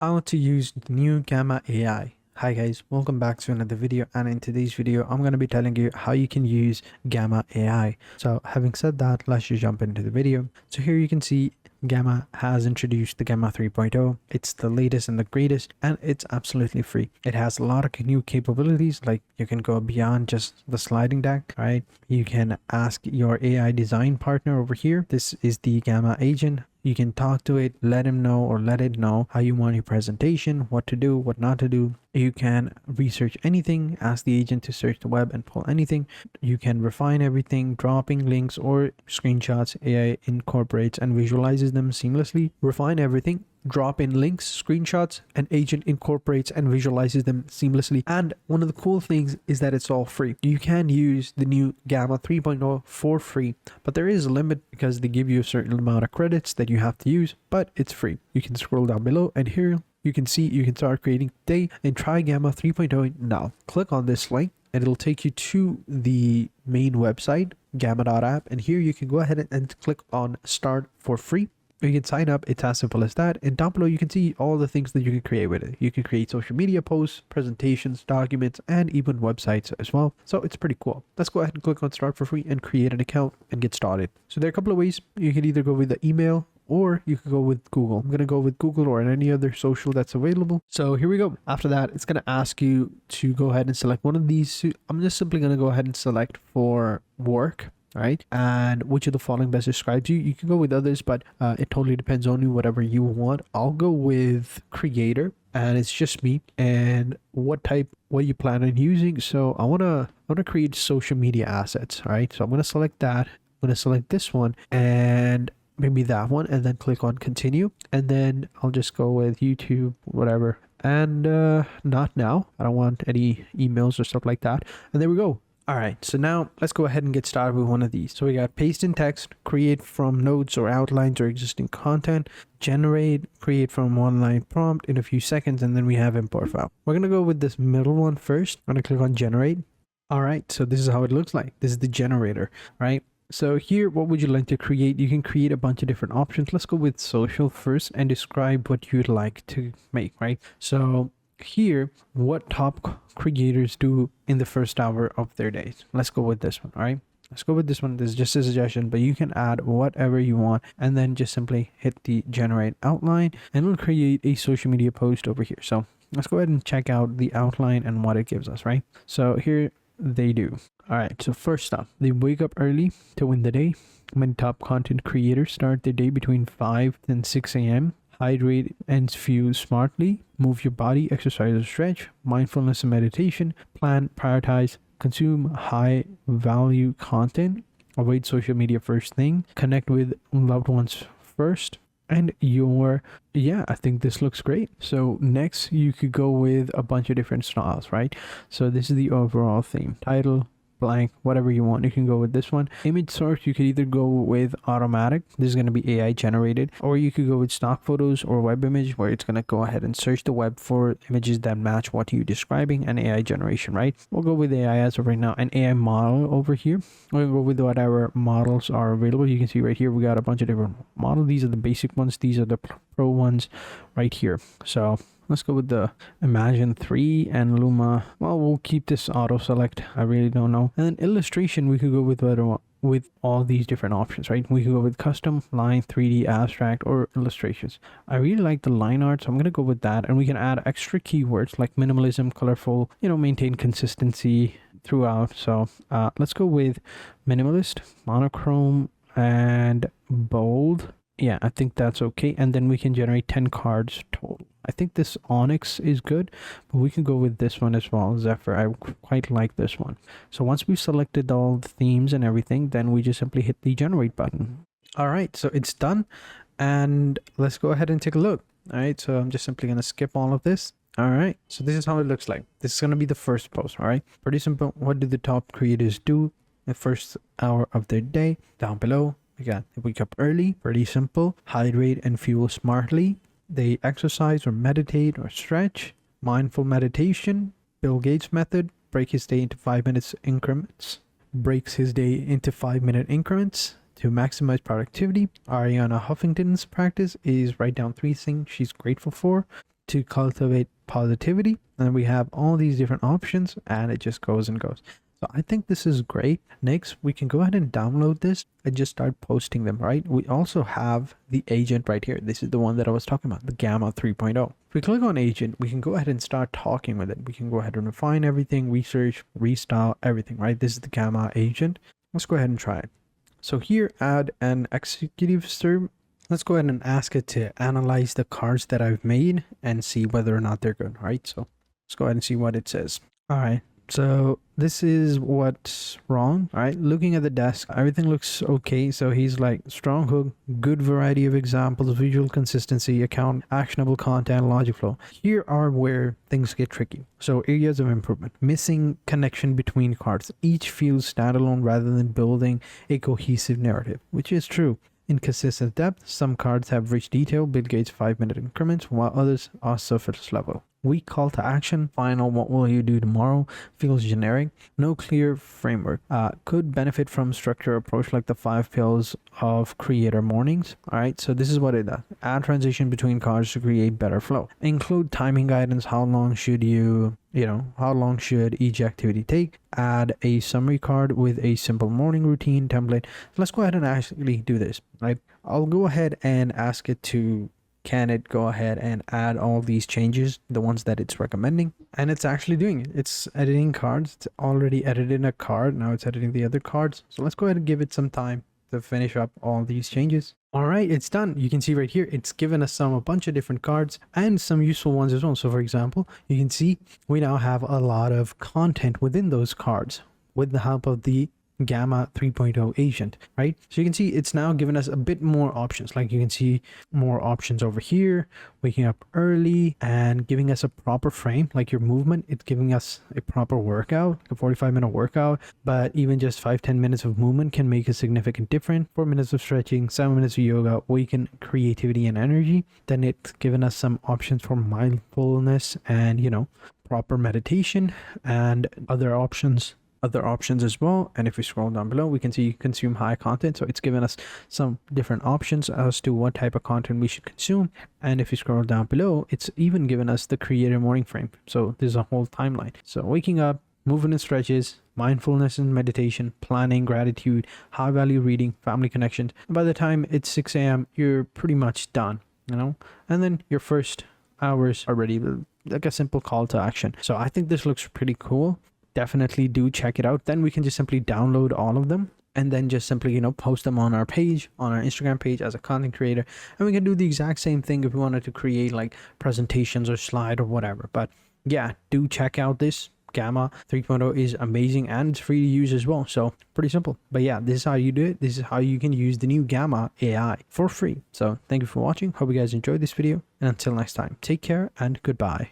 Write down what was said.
How to use the new Gamma AI. Hi guys, welcome back to another video, and in today's video I'm going to be telling you how you can use Gamma AI. So having said that, let's just jump into the video. So here you can see Gamma has introduced the Gamma 3.0. It's the latest and the greatest, and it's absolutely free. It has a lot of new capabilities, like you can go beyond just the sliding deck, right? You can ask your AI design partner over here. This is the Gamma agent. You can talk to it, let him know or let it know how you want your presentation, what to do, what not to do. You can research anything, ask the agent to search the web and pull anything. You can refine everything, dropping links or screenshots. AI incorporates and visualizes them seamlessly. Refine everything, drop in links, screenshots, and agent incorporates and visualizes them seamlessly. And one of the cool things is that it's all free. You can use the new Gamma 3.0 for free, but there is a limit because they give you a certain amount of credits that you have to use, but it's free. You can scroll down below and here you can see you can start creating today and try Gamma 3.0 now. Click on this link and it'll take you to the main website, gamma.app, and here you can go ahead and click on start for free. You can sign up. It's as simple as that. And down below, you can see all the things that you can create with it. You can create social media posts, presentations, documents, and even websites as well. So it's pretty cool. Let's go ahead and click on start for free and create an account and get started. So there are a couple of ways. You can either go with the email or you could go with Google. I'm going to go with Google or any other social that's available. So here we go. After that, it's going to ask you to go ahead and select one of these. I'm just simply going to go ahead and select for work. Right, and which of the following best describes you. You can go with others, but it totally depends on you, whatever you want. I'll go with creator, and it's just me and what you plan on using. So I want to create social media assets. All right, so I'm going to select that. I'm going to select this one and maybe that one, and then click on continue, and then I'll just go with YouTube, whatever, and not now. I don't want any emails or stuff like that. And there we go. All right, so now let's go ahead and get started with one of these. So we got paste in text, create from notes or outlines or existing content, generate, create from one line prompt in a few seconds, and then we have import file. We're going to go with this middle one first. I'm going to click on generate. All right, so this is how it looks like. This is the generator, right? So here, what would you like to create? You can create a bunch of different options. Let's go with social first and describe what you'd like to make, right? So here, what top creators do in the first hour of their days. Let's go with this one. All right, let's go with this one. This is just a suggestion, but you can add whatever you want and then just simply hit the generate outline and it'll create a social media post over here. So let's go ahead and check out the outline and what it gives us, right? So here they do. All right, so first up, they wake up early to win the day. Many top content creators start their day between 5 and 6 a.m. Hydrate and fuel smartly, move your body, exercise or stretch, mindfulness and meditation, plan, prioritize, consume high value content, avoid social media first thing, connect with loved ones first, and I think this looks great. So next you could go with a bunch of different styles, right? So this is the overall theme. Title, blank, whatever you want. You can go with this one. Image source, you could either go with automatic, this is going to be AI generated, or you could go with stock photos or web image, where it's going to go ahead and search the web for images that match what you're describing, and AI generation, right? We'll go with AI as of right now. An AI model over here, we'll go with whatever models are available. You can see right here we got a bunch of different models. These are the basic ones, these are the pro ones right here. So let's go with the Imagine 3 and Luma. Well, we'll keep this auto select. I really don't know. And then illustration, we could go with all these different options, right? We could go with custom, line, 3D, abstract, or illustrations. I really like the line art, so I'm going to go with that. And we can add extra keywords like minimalism, colorful, maintain consistency throughout. So let's go with minimalist, monochrome, and bold. Yeah, I think that's okay. And then we can generate 10 cards total. I think this Onyx is good, but we can go with this one as well, Zephyr. I quite like this one. So once we've selected all the themes and everything, then we just simply hit the generate button. All right, so it's done. And let's go ahead and take a look. All right, so I'm just simply going to skip all of this. All right, so this is how it looks like. This is going to be the first post, all right? Pretty simple. What do the top creators do in the first hour of their day? Down below, we got they wake up early, pretty simple. Hydrate and fuel smartly. They exercise or meditate or stretch. Mindful meditation. Bill Gates method. Break his day into 5 minutes increments. Breaks his day into 5-minute increments to maximize productivity. Ariana Huffington's practice is write down 3 things she's grateful for. to cultivate positivity, and we have all these different options, and it just goes and goes. So I think this is great. Next, we can go ahead and download this and just start posting them, right? We also have the agent right here. This is the one that I was talking about, the Gamma 3.0. If we click on agent, we can go ahead and start talking with it. We can go ahead and refine everything, research, restyle, everything, right? This is the Gamma agent. Let's go ahead and try it. So here, add an executive serve. Let's go ahead and ask it to analyze the cards that I've made and see whether or not they're good, right? So let's go ahead and see what it says. All right. So this is what's wrong. All right, looking at the desk, everything looks okay. So he's like strong hook, good variety of examples, visual consistency, account, actionable content, logic flow. Here are where things get tricky. So areas of improvement: missing connection between cards. Each feels standalone rather than building a cohesive narrative, which is true. Inconsistent depth. Some cards have rich detail, Bill Gates 5-minute increments, while others are surface level. Weak call to action. Final, what will you do tomorrow? Feels generic. No clear framework. Could benefit from structured approach like the 5 pills of creator mornings. All right, so this is what it does. Add transition between cards to create better flow. Include timing guidance. How long should how long should each activity take? Add a summary card with a simple morning routine template. Let's go ahead and actually do this, right? I'll go ahead and ask it to, can it go ahead and add all these changes, the ones that it's recommending, and it's actually doing it. It's editing cards. It's already edited a card. Now it's editing the other cards. So let's go ahead and give it some time to finish up all these changes. All right, it's done. You can see right here, it's given us a bunch of different cards and some useful ones as well. So for example, you can see we now have a lot of content within those cards with the help of the Gamma 3.0 agent, right? So you can see it's now given us a bit more options. Like you can see more options over here, waking up early and giving us a proper frame, like your movement. It's giving us a proper workout, a 45-minute workout, but even just 5-10 minutes of movement can make a significant difference. 4 minutes of stretching, 7 minutes of yoga, awaken creativity and energy. Then it's given us some options for mindfulness and, proper meditation and other options as well. And if we scroll down below, we can see consume high content. So it's given us some different options as to what type of content we should consume. And if you scroll down below, it's even given us the creator morning frame. So there's a whole timeline. So waking up, movement and stretches, mindfulness and meditation, planning, gratitude, high value reading, family connections. And by the time it's 6 a.m., you're pretty much done, and then your first hours are ready, like a simple call to action. So I think this looks pretty cool. Definitely do check it out. Then we can just simply download all of them and then just simply post them on our page, on our Instagram page as a content creator. And we can do the exact same thing if we wanted to create like presentations or slide or whatever. But yeah, do check out this. Gamma 3.0 is amazing and it's free to use as well. So pretty simple. But yeah, this is how you do it. This is how you can use the new Gamma AI for free. So thank you for watching. Hope you guys enjoyed this video. And until next time, take care and goodbye.